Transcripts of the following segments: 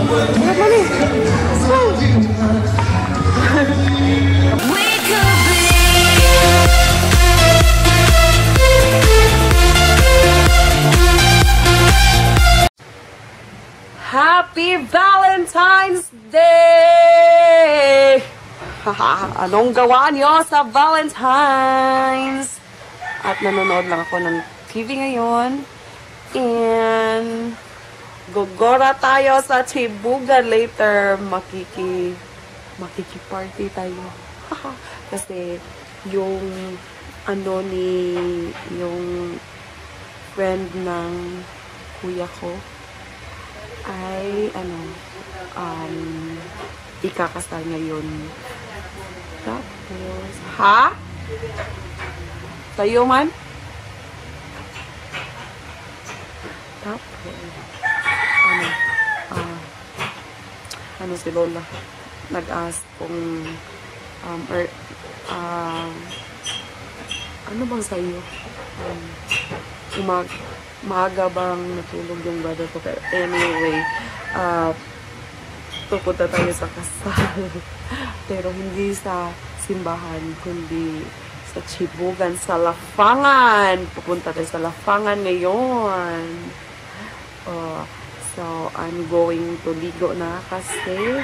Wala man eh. Happy Valentine's Day! Anong gawa niyo sa Valentine's? At nanonood lang ako ng TV ngayon. And gogora tayo sa Chibugan later. Makiki-party tayo. Kasi yung yung friend ng kuya ko ay ikakasal ngayon. Tapos, tayo man? Tapos, si Lola nag-ask kung ano bang sa'yo? Maaga bang natulog yung brother ko? Pero anyway, pupunta tayo sa kasal. Pero hindi sa simbahan, kundi sa Chibugan, sa Lafangan. Pupunta tayo sa Lafangan ngayon. So, I'm going to ligo na kasi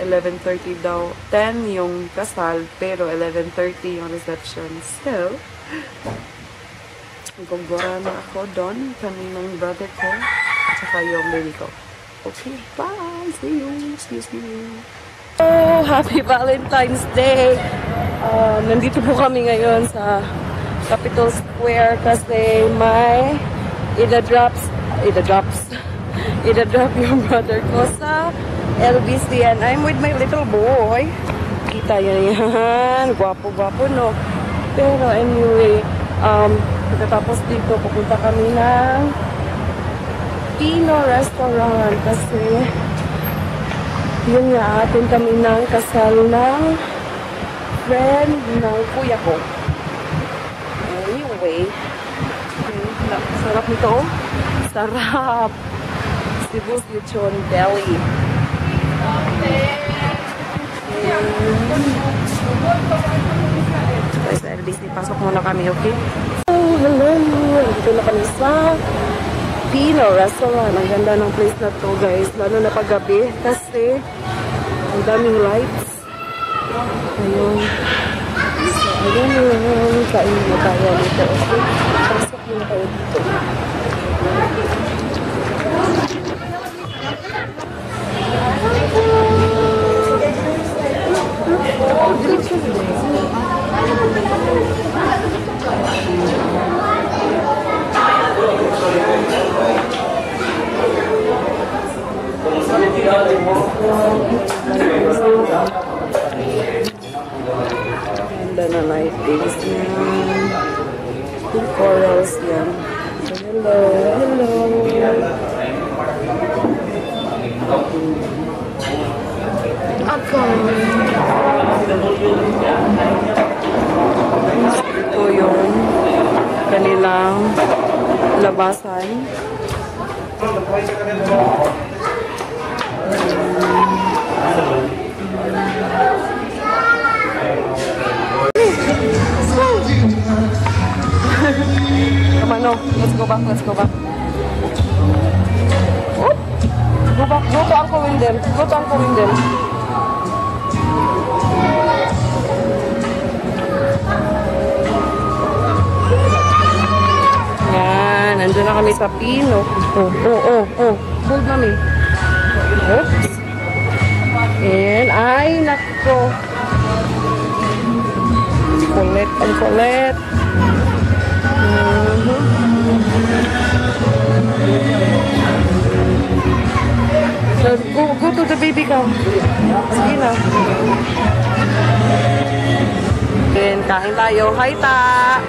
11:30 daw. 10 yung kasal, pero 11:30 yung reception. So, gugura na ako doon. Kaninang brother ko. At saka yung baby ko. Okay, bye! See you! Oh, happy Valentine's Day! Nandito po kami ngayon sa Capitol Square kasi may idadrop yung brother ko sa LBC and I'm with my little boy. Kita yan. Gwapo-gwapo, no? Pero anyway, pagkatapos dito, pupunta kami ng Pino Restaurant kasi yun nga, atin kami ng kasal ng friend ng kuya ko. Anyway, sarap nito. Sarap. Cebu's Lechon Belly. Guys, LBC, pasok muna kami, okay? Oh, hello. Dito na kami sa Pino Restaurant. Ang ganda ng place na to, guys. Lalo na paggabi kasi ang daming lights. Ayun. So, ayun. Kain na tayo dito, okay? Pasok muna tayo dito. Ganda na lightings yan. Yung corals yan. So, hello. Ito yung kanilang labasan. Come on, no. Let's go back. Oop. Go back. Go to Uncle Windem. Yan. Nandun na kami sa Pino. Oh. Hold, mami. Oops. And, ay, nako. Kulit. So, go to the baby ka. Sige na. Then, kain tayo. Hi, ta!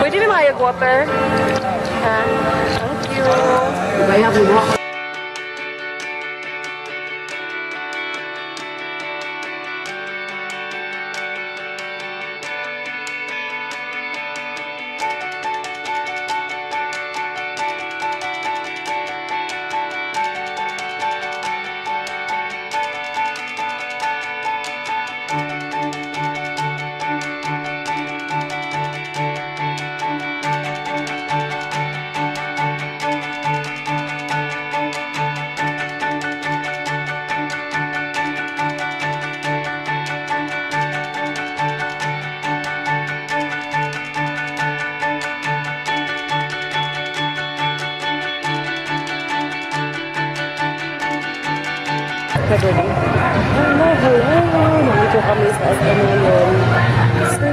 Pwede na mayag water? Thank you. ka dali. Hello, hello. Nandito kami sa SM ngayon. So,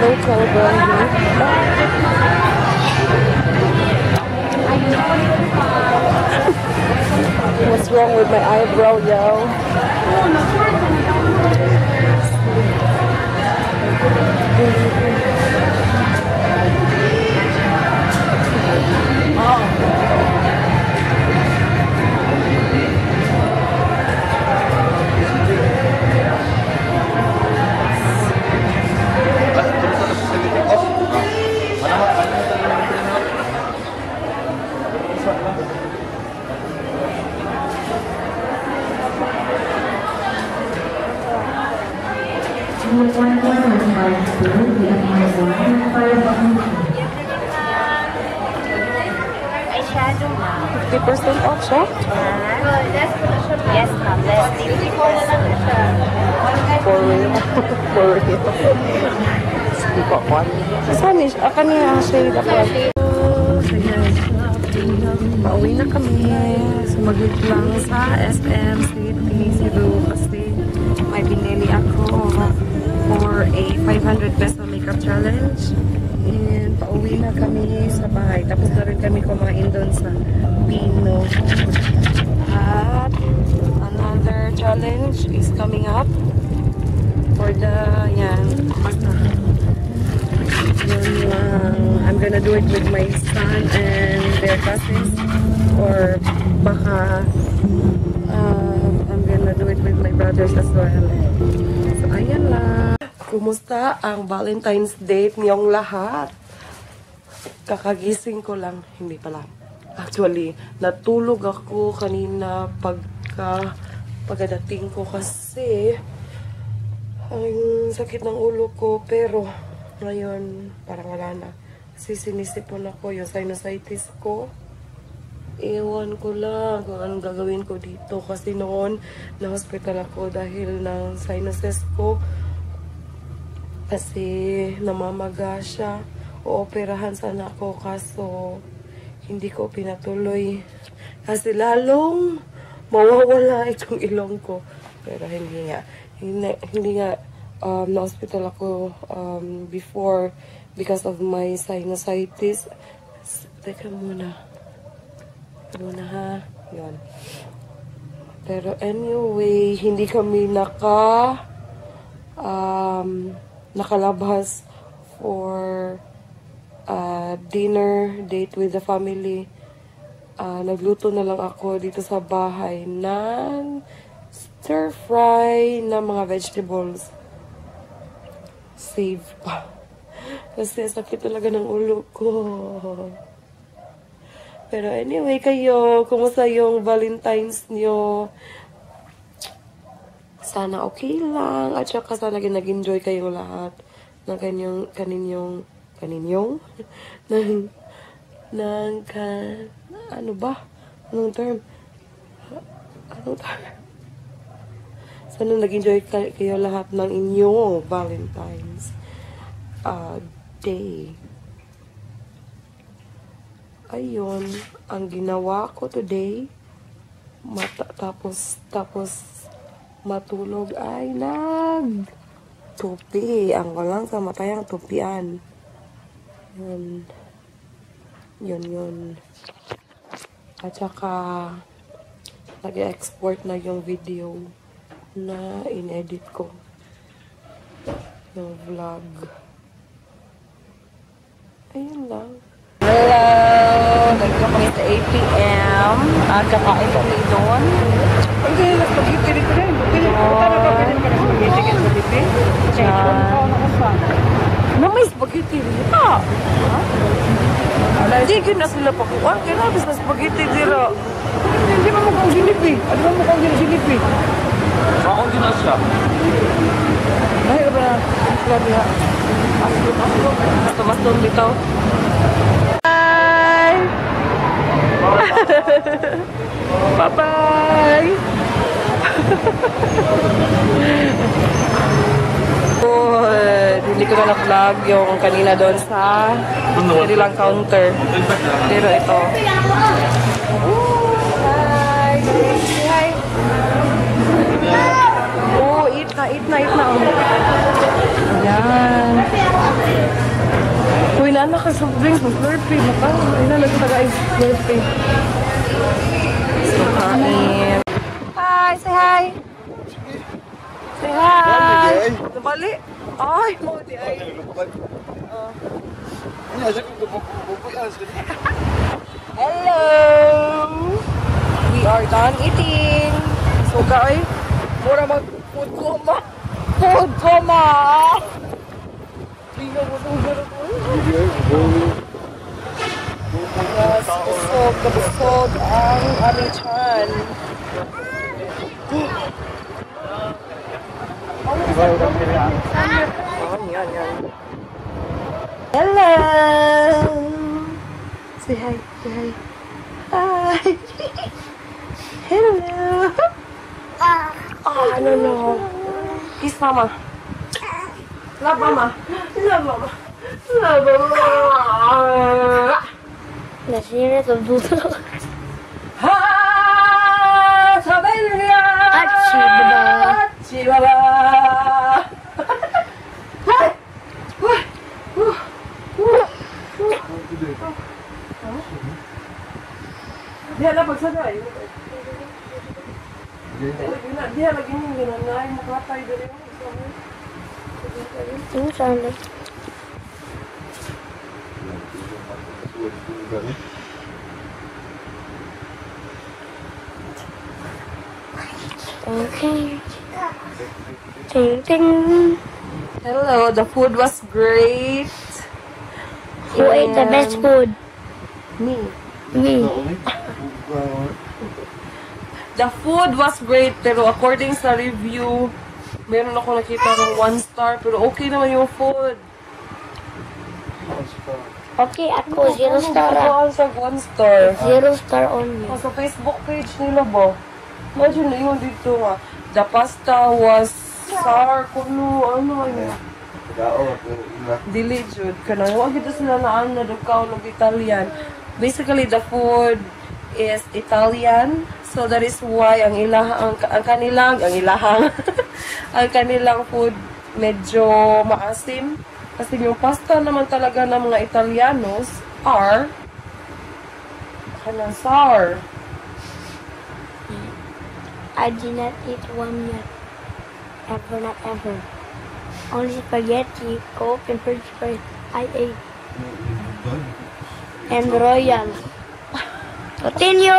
local brand. What's wrong with my eyebrow, yo? Eyeshadow, ma'am. 50% off siya? Yes, ma'am. Less 54 na lang siya. For real. For real. Hindi ko ako. Saan is? Kaniya shade ako. So, guys. Pauwi na kami. Sumaglit lang sa SM City, Cebu. Kasi may binili ako for a 500 peso makeup challenge. And pauwi na kami sa bahay. Tapos na rin kami kumain doon sa Pino. At another challenge is coming up for the, yan, basta. Yun lang. I'm gonna do it with my son and their cousins. Or baka I'm gonna do it with my brothers as well. So, ayan lang. Kumusta ang Valentine's Day niyong lahat? Kakagising ko lang. Hindi pala. Actually, natulog ako kanina pagkadating ko kasi ang sakit ng ulo ko. Pero ngayon, parang wala na. Kasi sinisipon ako yung sinusitis ko. Ewan ko lang kung anong gagawin ko dito. Kasi noon, na-hospital ako dahil ng sinuses ko. Kasi namamaga siya. Ooperahan sana ako kaso hindi ko pinatuloy. Kasi lalong mawawala itong ilong ko. Pero hindi nga. Hindi nga na-hospital ako before because of my sinusitis. Teka muna. Muna ha. Yun. Pero anyway, hindi kami nakalabas for dinner date with the family. Nagluto na lang ako dito sa bahay ng stir fry na mga vegetables. Save pa. Kasi sakit talaga ng ulo ko. Pero anyway, kayo, kumusta yung Valentine's nyo? Sana okay lang. At saka sana nag-enjoy kayong lahat ng ano ba? Anong term? Sana nag-enjoy kayo lahat ng inyong Valentine's Day. Ayun, ang ginawa ko today, tapos matulog ay tupi. Ang walang kamatayang tupian. Yun. At saka, nag-export na yung video na in-edit ko. Yung vlog. Ayun lang. Hello! Nagka kami sa 8 PM. At saka kami doon. Hindi, nagpagiti dito rin. Na may spaghetti dito. Hindi ko na sila pakuan. Kaya nabis na spaghetti dito. Hindi mo mukhang silipi. Ano mo mukhang silipi? Ako din na siya. Dahil ba na? Sabi ha. Mas dito. Bye! Bye-bye! food. Hindi ko na na-vlog yung kanina doon sa kanilang counter. Pero ito. Hi! Hi! Oh, eat na. Ayan. Uy, naanak ka soft drinks. Mag-slurpee. Ay, nalagay taga ay slurpee. So, kain. Hi! Say hi! Say hi! Nabali? Ay, mo di ay. Hello! We are done eating. So, guys, mura mag-food coma. Food coma! Yes, busog ang aming tiyan. Yan. Hello! Say hi. Hi! Hello! No. Kiss mama. Love mama. Nasira sa duto. Sabay niya! Achi, baba! Dia na pagsaday. Dia lagi yung ginanay, makatay dali mo. Sana. Okay. Ting. Hello, the food was great. Who ate the best food? Me. Me. The food was great, pero according sa review, meron ako nakita ng 1 star, pero okay naman yung food. Okay, ako 0 star. Ako sa 1 star. 0 star only. Sa Facebook page nila ba? Imagine na yun dito nga. The pasta was sour, kuno, ano yun. Dili jud kanang wa gid sila naan na dukaw ng Italian. Basically the food is Italian, so that is why ang kanilang ang kanilang food medyo maasim kasi yung pasta naman talaga ng mga Italianos are kanang sour. I did not eat one yet. Ever, not ever. Only spaghetti, Coke, and French fries I ate. And Royal. Continue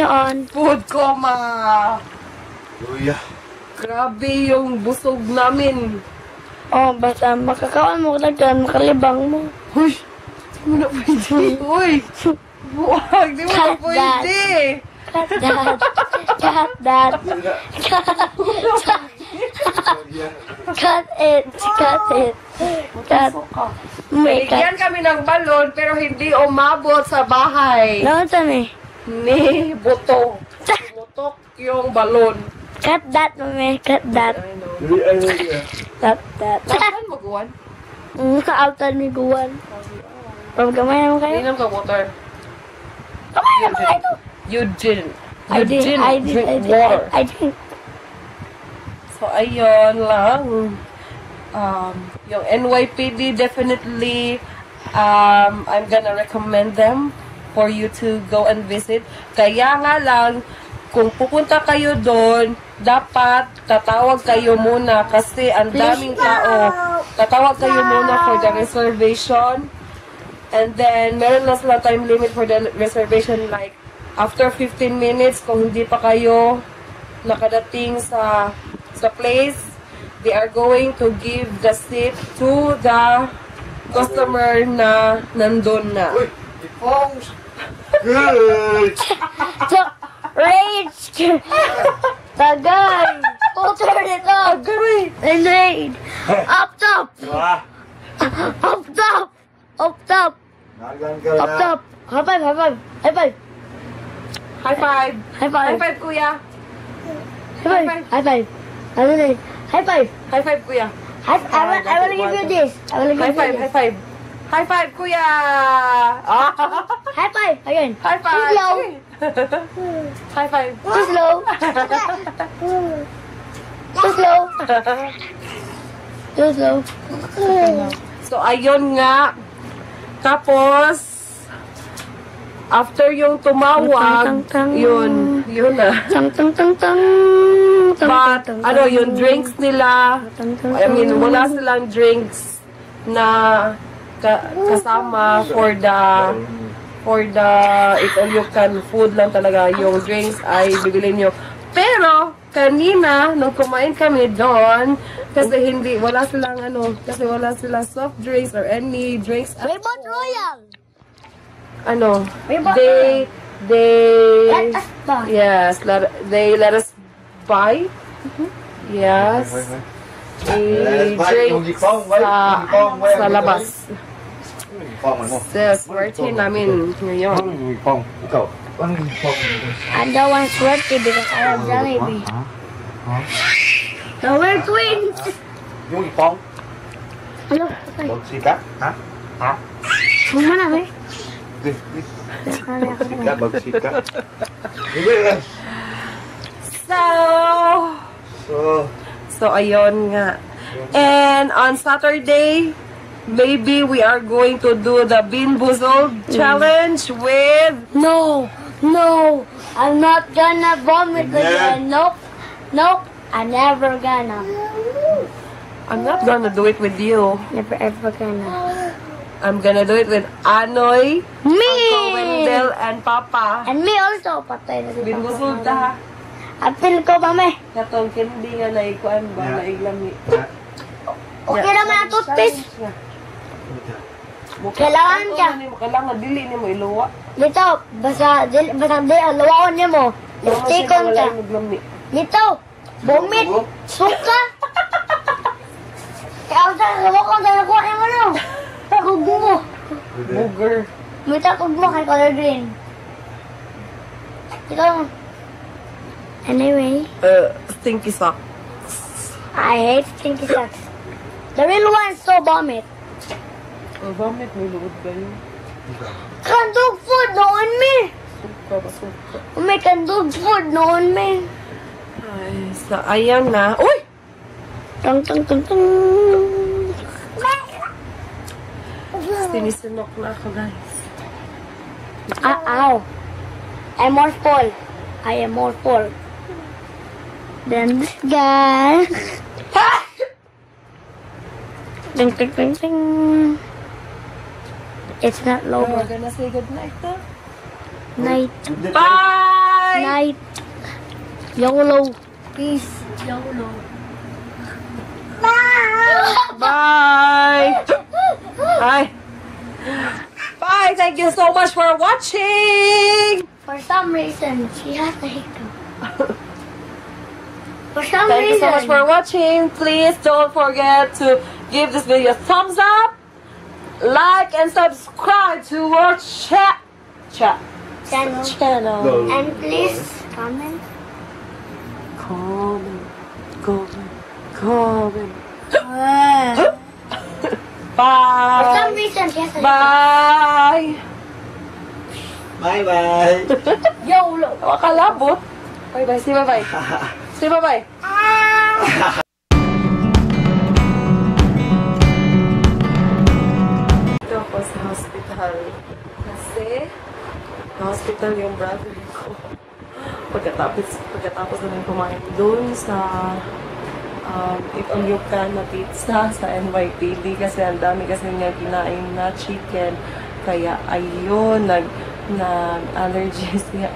on. Food coma. Grabe yung busog namin. Oh, basta makakaon mo lang makalibang mo. Uy, di mo na pwede. Uy, buwag, di mo na Cut pwede. Cut that. Cut that. Cut it. Cut. May Bigyan cut. kami ng balon pero hindi umabot sa bahay. No, Tommy. Ni buto. Butok yung balon. Cut that, Tommy. Cut that. I know. Cut that. Saan magawan? Ka-outan ni Guwan. From kamay naman kayo? Inom ka water. Kamay naman kayo? You didn't. I You did. didn't drink water. I did. So, ayun lang. Yung NYPD, definitely, I'm gonna recommend them for you to go and visit. Kaya nga lang, kung pupunta kayo doon, dapat tatawag kayo muna kasi ang daming tao. Tatawag kayo muna for the reservation. And then, meron na sila time limit for the reservation, like, after 15 minutes, kung hindi pa kayo nakadating sa place, they are going to give the seat to the customer na nandun na. Good! Rage! Tagay! Who turned it up? Agari! And raid! Up top! Up top! Up top! Up top! High five! High five! High five! High five! High five! High five, kuya! High five! High five! High five! High five! High five, kuya! I will give you this. I will give High you five, this. high five. High five, kuya! High five. Again. High Too five! slow. High five. Too slow. Too slow. Too slow. So, ayun nga. Tapos, after yung tumawag, yun na. Tang tang tang tang. But, ano, yung drinks nila, I mean, wala silang drinks na kasama for the eat all you can food lang talaga. Yung drinks ay bibili nyo. Pero, kanina, nung kumain kami doon, kasi wala silang soft drinks or any drinks. May bot royal. Ano, May bot they, Let us buy. yes, they let us buy. Yes. A drink sa labas. Swerte namin ngayon. I don't want sweaty because I have Jollibee. No, we're twins. Yung ipong. Hello. Okay. Bagsikat. Ha? Ha? Mana, eh? Bagsikat, bagsikat. So ayun nga. And on Saturday, maybe we are going to do the Bean Boozled challenge with... No, I'm not gonna vomit again. Nope, I'm never gonna. I'm not gonna do it with you. Never ever gonna. I'm gonna do it with Anoy, Me! Uncle Wendell, and Papa. And me also, patay na si Bean Papa. Boozled ha. Apil ko, mami. Katong hindi nga naikuan ba, naiglami. Okay naman ang toothpaste. Kailangan ka. Kailangan dili ni mo iluwa. Dito, basta di, luwaon niyo mo. Lipstikon ka. Dito, bumit, suka. Kaya ako sa luwaon ka nakuha niyo mo no. Takog mo. Booger. May takog mo kay color green. Dito. Anyway, Stinky sock. I hate stinky socks. The real one's so vomit. Vomit mo iluwad kayo. Kandog food noon me. Suka ba, suka. May kandog food noon me. Ay, so ayan na. Uy! Tang tang tang tang. Sinisinok na ako, guys. Ow. I'm more full. I am more full than this guy. Ding ding ding ding. It's not We're lower. gonna say goodnight na. Night. Bye! Night. YOLO. Peace. YOLO. Bye! Hi! Bye! Thank you so much for watching! For some reason, she has a hiccup. For some Thank you reason. so much for watching. Please don't forget to give this video a thumbs up, like, and subscribe to our channel. And please comment. Comment. For some Bye! reason, she has a hiccup. Bye! Bye-bye. YOLO. Wakalabot. Bye-bye. Say bye-bye. Say bye-bye. Ito ako sa hospital. Kasi, hospital yung brother ko. Pagkatapos namin kumain doon sa Eat All You Can na pizza sa NYPD kasi ang dami kasi niya kinain na chicken. Kaya ayun, nag-allergy siya.